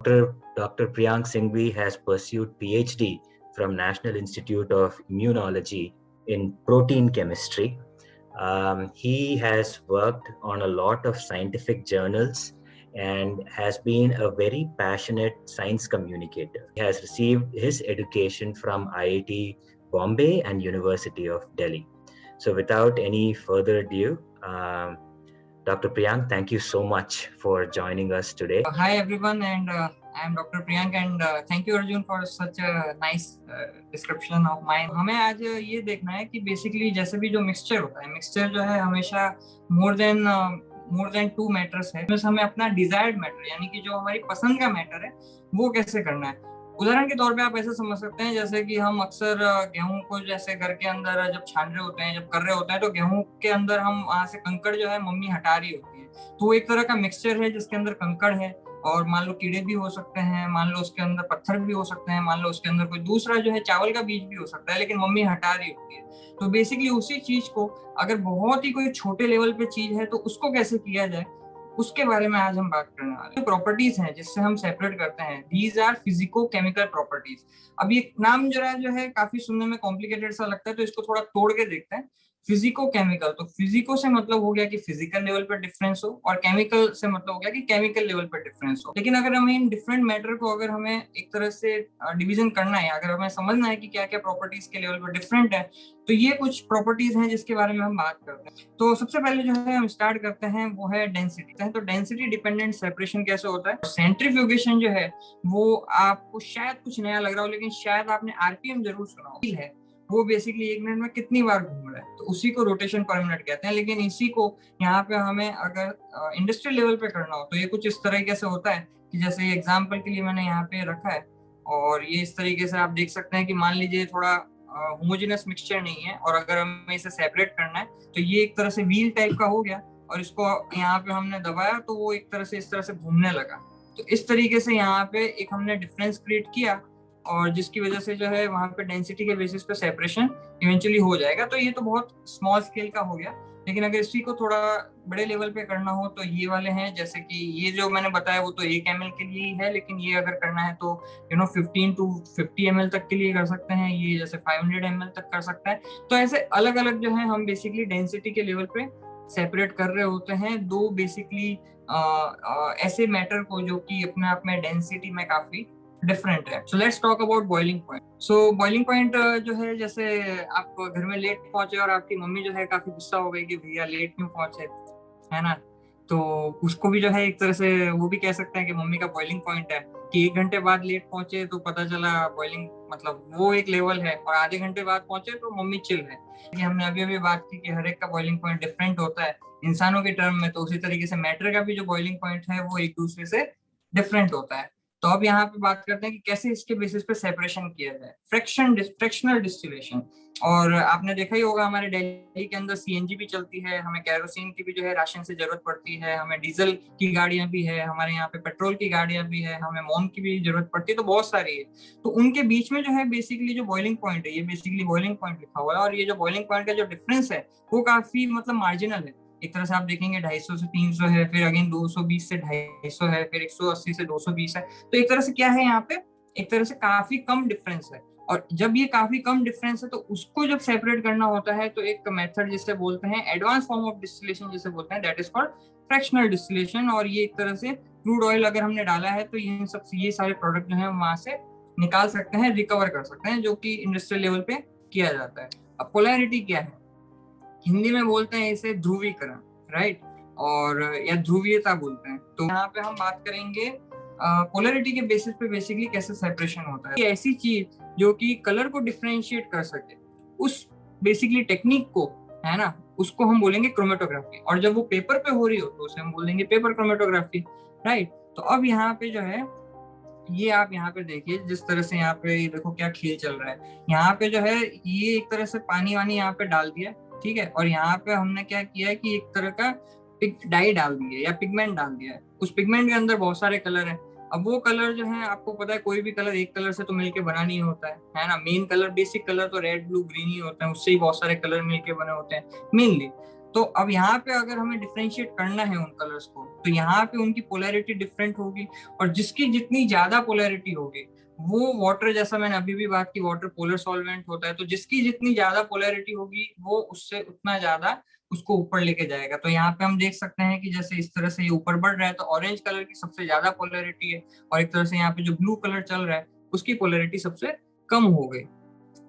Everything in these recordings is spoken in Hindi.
Dr. Priyank Singhvi has pursued PhD from National Institute of Immunology in protein chemistry. He has worked on a lot of scientific journals and has been a very passionate science communicator. He has received his education from IIT Bombay and University of Delhi. So without any further ado, Dr. Priyank, thank you so much for joining us today. Hi everyone, and I am Dr. Priyank, and thank you Arjun for such a nice description of mine. हमें आज ये देखना है कि बेसिकली जैसे भी जो मिक्सचर होता है, मिक्सचर जो है हमेशा मोर देन 2 मैटर्स है, उसमें हमें अपना डिजायर्ड मैटर यानी कि जो हमारी पसंद का मैटर है वो कैसे करना है। उदाहरण के तौर पे आप ऐसे समझ सकते हैं जैसे कि हम अक्सर गेहूं को जैसे घर के अंदर जब छान रहे होते हैं, जब कर रहे होते हैं, तो गेहूं के अंदर हम वहां से कंकड़ जो है मम्मी हटा रही होती है, तो वो एक तरह का मिक्सचर है जिसके अंदर कंकड़ है और मान लो कीड़े भी हो सकते हैं, मान लो उसके अंदर पत्थर भी हो सकते हैं, मान लो उसके अंदर कोई दूसरा जो है चावल का बीज भी हो सकता है, लेकिन मम्मी हटा रही होती है। तो बेसिकली उसी चीज को अगर बहुत ही कोई छोटे लेवल पे चीज है तो उसको कैसे किया जाए, उसके बारे में आज हम बात करने वाले हैं। प्रॉपर्टीज हैं जिससे हम सेपरेट करते हैं, these are physico chemical properties. अब ये नाम जो है काफी सुनने में कॉम्प्लिकेटेड सा लगता है, तो इसको थोड़ा तोड़ के देखते हैं। फिजिको केमिकल, तो फिजिको से मतलब हो गया कि फिजिकल लेवल पर डिफरेंस हो, और केमिकल से मतलब हो गया कि केमिकल लेवल पर डिफरेंस हो। लेकिन अगर हमें इन डिफरेंट मैटर को अगर हमें एक तरह से डिवीजन करना है, अगर हमें समझना है कि क्या क्या प्रॉपर्टीज के लेवल पर डिफरेंट है, तो ये कुछ प्रॉपर्टीज हैं जिसके बारे में हम बात करते हैं। तो सबसे पहले जो है हम स्टार्ट करते हैं वो है डेंसिटी। तो डेंसिटी डिपेंडेंट सेपरेशन कैसे होता है। सेंट्रीफ्यूगेशन जो है वो आपको शायद कुछ नया लग रहा हो, लेकिन शायद आपने आरपीएम जरूर सुना हो, है वो बेसिकली 1 मिनट में कितनी बार घूम रहा है, तो उसी को रोटेशन पर मिनट कहते हैं। लेकिन इसी को यहाँ पे हमें अगर इंडस्ट्रियल लेवल पे करना हो तो ये कुछ इस तरीके से होता है कि जैसे एग्जाम्पल के लिए मैंने यहाँ पे रखा है, और ये इस तरीके से आप देख सकते हैं कि मान लीजिए थोड़ा होमोजेनस मिक्सचर नहीं है, और अगर हमें इसे सेपरेट करना है तो ये एक तरह से व्हील टाइप का हो गया, और इसको यहाँ पे हमने दबाया तो वो एक तरह से इस तरह से घूमने लगा। तो इस तरीके से यहाँ पे एक हमने डिफरेंस क्रिएट किया, और जिसकी वजह से जो है वहां पे डेंसिटी के बेसिस पे सेपरेशन इवेंचुअली हो जाएगा। तो ये तो बहुत स्मॉल स्केल का हो गया, लेकिन अगर इसी को थोड़ा बड़े लेवल पे करना हो तो ये वाले हैं, जैसे कि ये जो मैंने बताया वो तो 1 ml के लिए ही है, लेकिन ये अगर करना है तो 15 to 50 ml तक के लिए कर सकते हैं, ये जैसे 500 ml तक कर सकते हैं। तो ऐसे अलग अलग जो है हम बेसिकली डेंसिटी के लेवल पे सेपरेट कर रहे होते हैं दो बेसिकली ऐसे मैटर को जो कि अपने आप में डेंसिटी में काफी डिफरेंट है। So let's talk about boiling point. So boiling point जो है, जैसे आप घर में लेट पहुंचे और आपकी मम्मी जो है काफी गुस्सा हो गई कि भैया लेट क्यों पहुंचे, है ना, तो उसको भी जो है एक तरह से वो भी कह सकते हैं कि मम्मी का बॉइलिंग पॉइंट है कि 1 घंटे बाद लेट पहुंचे तो पता चला बॉइलिंग मतलब वो एक लेवल है, और आधे घंटे बाद पहुंचे तो मम्मी चिल है। हमने अभी बात की कि हर एक का बॉइलिंग पॉइंट डिफरेंट होता है इंसानों के टर्म में, तो उसी तरीके से मैटर का भी जो बॉइलिंग पॉइंट है वो एक दूसरे से डिफरेंट होता है। तो अब यहाँ पे बात करते हैं कि कैसे इसके बेसिस पे सेपरेशन किया जाए। फ्रैक्शनल डिस्टिलेशन, और आपने देखा ही होगा हमारे दिल्ली के अंदर सीएनजी भी चलती है, हमें केरोसिन की भी जो है राशन से जरूरत पड़ती है, हमें डीजल की गाड़ियां भी है, हमारे यहाँ पे पेट्रोल की गाड़ियां भी है, हमें मोम की भी जरूरत पड़ती है, तो बहुत सारी है। तो उनके बीच में जो है बेसिकली जो बॉइलिंग पॉइंट है, ये बेसिकली बॉइलिंग पॉइंट लिखा हुआ है, और ये जो बॉइलिंग पॉइंट का जो डिफरेंस है वो काफी मतलब मार्जिनल है। एक तरह से आप देखेंगे 250 से 300 है, फिर अगेन 220 से 250 है, फिर 180 से 220 है। तो एक तरह से क्या है यहाँ पे, एक तरह से काफी कम डिफरेंस है। और जब ये काफी कम डिफरेंस है तो उसको जब सेपरेट करना होता है तो एक मेथड जिसे बोलते हैं एडवांस फॉर्म ऑफ डिस्टिलेशन जिसे बोलते हैं, that is called fractional distillation. और ये एक तरह से क्रूड ऑयल अगर हमने डाला है तो ये सारे प्रोडक्ट जो है वहां से निकाल सकते हैं, रिकवर कर सकते हैं, जो कि इंडस्ट्रियल लेवल पे किया जाता है। अब पोलैरिटी क्या है, हिंदी में बोलते हैं इसे ध्रुवीकरण, राइट, और या ध्रुवीयता बोलते हैं। तो यहाँ पे हम बात करेंगे पोलैरिटी के बेसिस पे बेसिकली कैसे सेपरेशन होता है। ऐसी चीज जो कि कलर को डिफरेंशिएट कर सके, उस बेसिकली टेक्निक को, है ना, उसको हम बोलेंगे क्रोमेटोग्राफी। और जब वो पेपर पे हो रही हो तो उसे हम बोलेंगे पेपर क्रोमेटोग्राफी, राइट। तो अब यहाँ पे जो है ये आप यहाँ पे देखिए, जिस तरह से यहाँ पे देखो क्या खेल चल रहा है। यहाँ पे जो है ये एक तरह से पानी वानी यहाँ पे डाल दिया, ठीक है, और यहाँ पे हमने क्या किया है कि एक तरह का डाई डाल दिया या पिगमेंट डाल दिया है। उस पिगमेंट के अंदर बहुत सारे कलर है। अब वो कलर जो है आपको पता है कोई भी कलर एक कलर से तो मिलके बना नहीं होता है ना। मेन कलर बेसिक कलर तो रेड ब्लू ग्रीन ही होता है, उससे ही बहुत सारे कलर मिलके बने होते हैं मेनली। तो अब यहाँ पे अगर हमें डिफरेंशिएट करना है उन कलर्स को, तो यहाँ पे उनकी पोलैरिटी डिफरेंट होगी, और जिसकी जितनी ज्यादा पोलैरिटी होगी वो वाटर, जैसा मैंने अभी भी बात की, वाटर पोलर सॉल्वेंट होता है, तो जिसकी जितनी ज्यादा पोलैरिटी होगी वो उससे उतना ज्यादा उसको ऊपर लेके जाएगा। तो यहाँ पे हम देख सकते हैं कि जैसे इस तरह से ये ऊपर बढ़ रहा है तो ऑरेंज कलर की सबसे ज्यादा पोलैरिटी है, और एक तरह से यहाँ पे जो ब्लू कलर चल रहा है उसकी पोलैरिटी सबसे कम हो गई।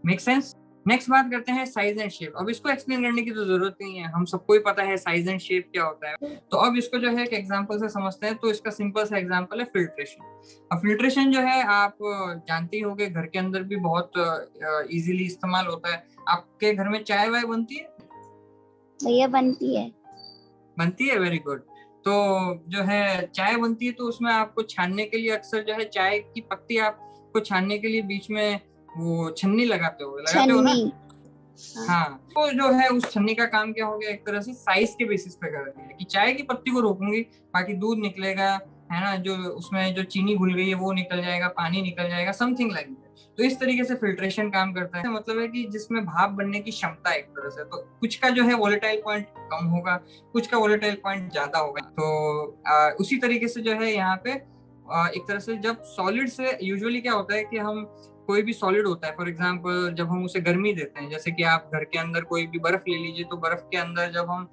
Make sense? नेक्स्ट बात करते हैं साइज एंड शेप। अब इसको एक्सप्लेन करने की तो जरूरत नहीं है, हम सबको ही पता है साइज एंड शेप क्या होता है। तो अब इसको जो है एक एग्जांपल से समझते हैं। तो इसका सिंपल सा एग्जांपल है फिल्ट्रेशन। अब फिल्ट्रेशन जो है आप जानते ही होंगे, घर के अंदर भी बहुत इजीली इस्तेमाल होता है। आपके घर में चाय वाय बनती है? भैया बनती है। बनती है, वेरी गुड। तो जो है चाय बनती है तो उसमें आपको छानने के लिए अक्सर जो है चाय की पत्ती आपको छानने के लिए बीच में वो छन्नी लगाते हो ना? हाँ, तो जो है उस छन्नी का काम क्या हो गया, एक तरह से साइज के बेसिस पे कर दिया कि चाय की पत्ती को रोकूंगी, बाकी दूध निकलेगा, है ना, जो उसमें जो चीनी घुल गई है वो निकल जाएगा, पानी निकल जाएगा, समथिंग लाइक दैट। तो इस तरीके से फिल्ट्रेशन काम करता है। मतलब है कि जिसमें भाप बनने की क्षमता है एक तरह से, तो कुछ का जो है वोलेटाइल पॉइंट कम होगा, कुछ का वोलेटाइल पॉइंट ज्यादा होगा। तो उसी तरीके से जो है यहाँ पे एक तरह से जब सॉलिड से यूजुअली क्या होता है कि हम कोई भी सॉलिड होता है, फॉर एग्जांपल जब हम उसे गर्मी देते हैं, जैसे कि आप घर के अंदर कोई भी बर्फ ले लीजिए, तो बर्फ के अंदर जब हम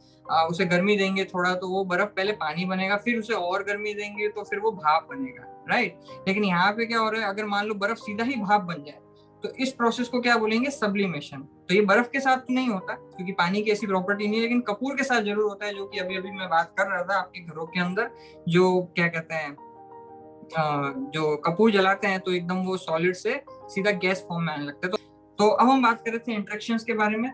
उसे गर्मी देंगे थोड़ा, तो वो बर्फ पहले पानी बनेगा, फिर उसे और गर्मी देंगे तो फिर वो भाप बनेगा, राइट। लेकिन यहाँ पे क्या हो रहा है, अगर मान लो बर्फ सीधा ही भाप बन जाए तो इस प्रोसेस को क्या बोलेंगे, सब्लिमेशन। तो ये बर्फ के साथ नहीं होता क्योंकि पानी की ऐसी प्रॉपर्टी नहीं है, लेकिन कपूर के साथ जरूर होता है, जो कि अभी अभी मैं बात कर रहा था। आपके घरों के अंदर जो क्या कहते हैं, जो कपूर जलाते हैं तो एकदम वो सॉलिड से सीधा गैस फॉर्म में आने लगता है। तो अब हम बात कर रहे थे इंटरेक्शंस के बारे में।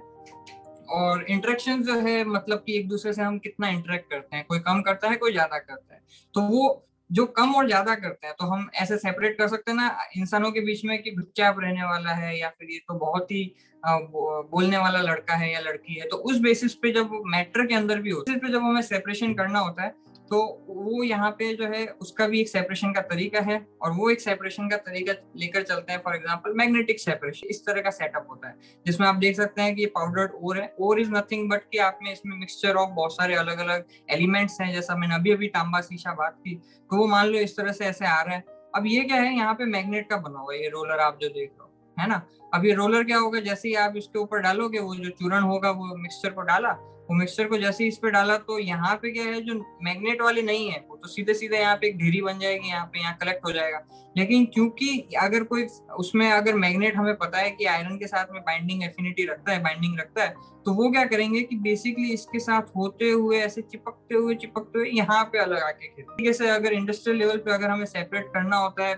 और इंटरेक्शन जो है मतलब कि एक दूसरे से हम कितना इंटरेक्ट करते हैं, कोई कम करता है कोई ज्यादा करता है। तो वो जो कम और ज्यादा करते हैं तो हम ऐसे सेपरेट कर सकते हैं ना इंसानों के बीच में कि चुपचाप रहने वाला है या फिर ये तो बहुत ही बोलने वाला लड़का है या लड़की है। तो उस बेसिस पे जब मैटर के अंदर भी होता है, जब हमें सेपरेशन करना होता है तो वो यहाँ पे जो है उसका भी एक सेपरेशन का तरीका है, और वो एक सेपरेशन का तरीका लेकर चलते हैं। फॉर एग्जांपल मैग्नेटिक सेपरेशन, इस तरह का सेटअप होता है जिसमें आप देख सकते हैं कि ये पाउडर्ड ओर है। ओर इज नथिंग बट कि आप में इसमें मिक्सचर ऑफ बहुत सारे अलग अलग एलिमेंट्स हैं, जैसा मैंने अभी तांबा शीशा बात की, तो वो मान लो इस तरह से ऐसे आ रहा है। अब ये क्या है, यहाँ पे मैग्नेट का बना हुआ है ये रोलर आप जो देख रहे हो, है ना। अब ये रोलर क्या होगा, जैसे ही आप इसके ऊपर डालोगे, वो जो चूर्ण होगा वो मिक्सचर को डाला, वो मिक्सचर को जैसे इस पे डाला तो यहाँ पे क्या है, जो मैग्नेट वाले नहीं है वो तो सीधे सीधे यहाँ पे एक ढेरी बन जाएगी, यहाँ पे यहाँ कलेक्ट हो जाएगा। लेकिन क्योंकि अगर कोई उसमें अगर मैग्नेट हमें पता है कि आयरन के साथ में बाइंडिंग एफिनिटी रखता है, बाइंडिंग रखता है, तो वो क्या करेंगे कि बेसिकली इसके साथ होते हुए ऐसे चिपकते हुए यहाँ पे अलग आके खींचेंगे। से अगर इंडस्ट्रियल लेवल पे अगर हमें सेपरेट करना होता है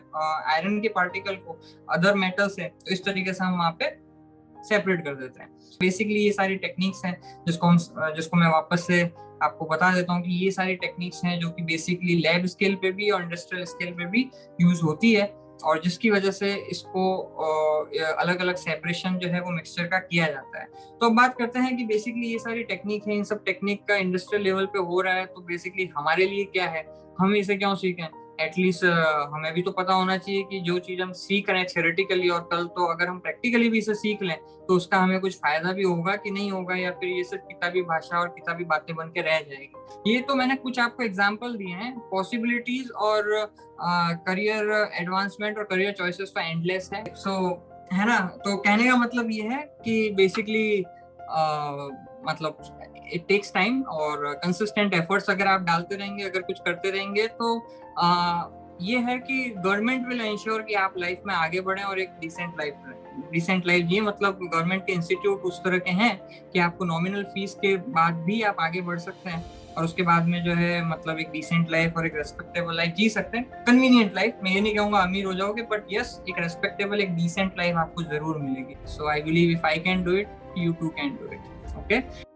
आयरन के पार्टिकल को अदर मेटल से, तो इस तरीके से हम वहाँ पे सेपरेट कर देते हैं। बेसिकली ये सारी टेक्निक्स हैं जिसको मैं वापस से आपको बता देता हूँ कि ये सारी टेक्निक्स हैं जो कि बेसिकली लैब स्केल पे भी और इंडस्ट्रियल स्केल पे भी यूज होती है, और जिसकी वजह से इसको अलग अलग सेपरेशन जो है वो मिक्सचर का किया जाता है। तो अब बात करते हैं कि बेसिकली ये सारी टेक्निक है, इन सब टेक्निक का इंडस्ट्रियल लेवल पे हो रहा है, तो बेसिकली हमारे लिए क्या है, हम इसे क्यों सीखें। एटलीस्ट हमें भी तो पता होना चाहिए कि जो चीज हम सीख रहे हैं थियोरेटिकली, और कल तो अगर हम प्रैक्टिकली भी इसे सीख लें तो उसका हमें कुछ फायदा भी होगा कि नहीं होगा, या फिर ये सिर्फ किताबी भाषा और किताबी बातें बन के रह जाएगी। ये तो मैंने कुछ आपको एग्जांपल दिए हैं। पॉसिबिलिटीज और करियर एडवांसमेंट और करियर चॉइसेस तो एंडलेस है। सो है ना, तो कहने का मतलब ये है कि बेसिकली मतलब इट टेक्स टाइम और कंसिस्टेंट एफर्ट्स अगर आप डालते रहेंगे, अगर कुछ करते रहेंगे, तो ये है कि गवर्नमेंट विल इंश्योर कि आप लाइफ में आगे बढ़ें और एक डिसेंट लाइफ जिए। मतलब गवर्नमेंट के इंस्टीट्यूट उस तरह के हैं कि आपको नॉमिनल फीस के बाद भी आप आगे बढ़ सकते हैं, और उसके बाद में जो है मतलब एक डिसेंट लाइफ और एक रेस्पेक्टेबल लाइफ जी सकते हैं। कन्वीनियंट लाइफ, मैं ये नहीं कहूंगा अमीर हो जाओगे, बट यस एक रेस्पेक्टेबल एक डिसेंट लाइफ आपको जरूर मिलेगी। So I believe if I can do it, you too can do it. Okay.